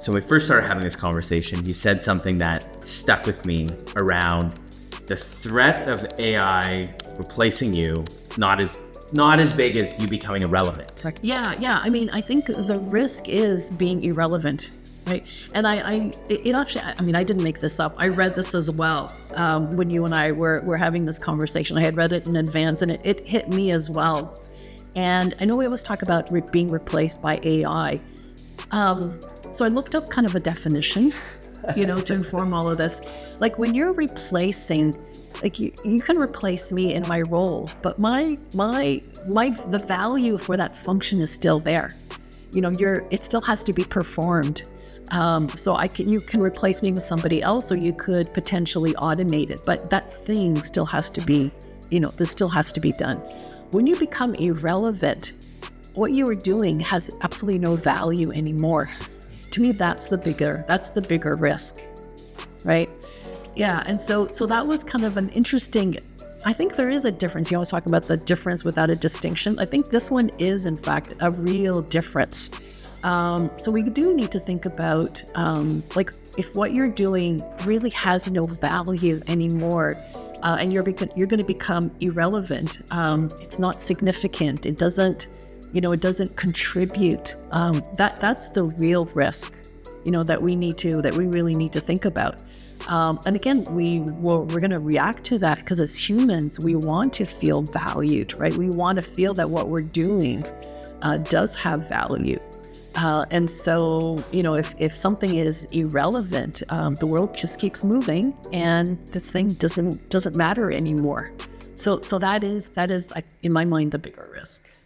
So when we first started having this conversation, you said something that stuck with me around the threat of AI replacing you, not as big as you becoming irrelevant. Yeah. I mean, I think the risk is being irrelevant, right? And I didn't make this up. I read this as well when you and I were having this conversation. I had read it in advance, and it hit me as well. And I know we always talk about being replaced by AI. So I looked up kind of a definition, to inform all of this. Like when you're replacing, like you can replace me in my role, but the value for that function is still there. It still has to be performed. So you can replace me with somebody else, or you could potentially automate it, but that thing still has to be, this still has to be done. When you become irrelevant, what you are doing has absolutely no value anymore. To me, that's the bigger risk, right? Yeah, and so that was kind of an interesting. I think there is a difference. You always talk about the difference without a distinction. I think this one is, in fact, a real difference. So we do need to think about if what you're doing really has no value anymore, and you're going to become irrelevant. It's not significant. It doesn't contribute. That's the real risk, that we really need to think about. And again, we're going to react to that because as humans, we want to feel valued, right? We want to feel that what we're doing does have value. And so, if something is irrelevant, the world just keeps moving, and this thing doesn't matter anymore. So that is, in my mind, the bigger risk.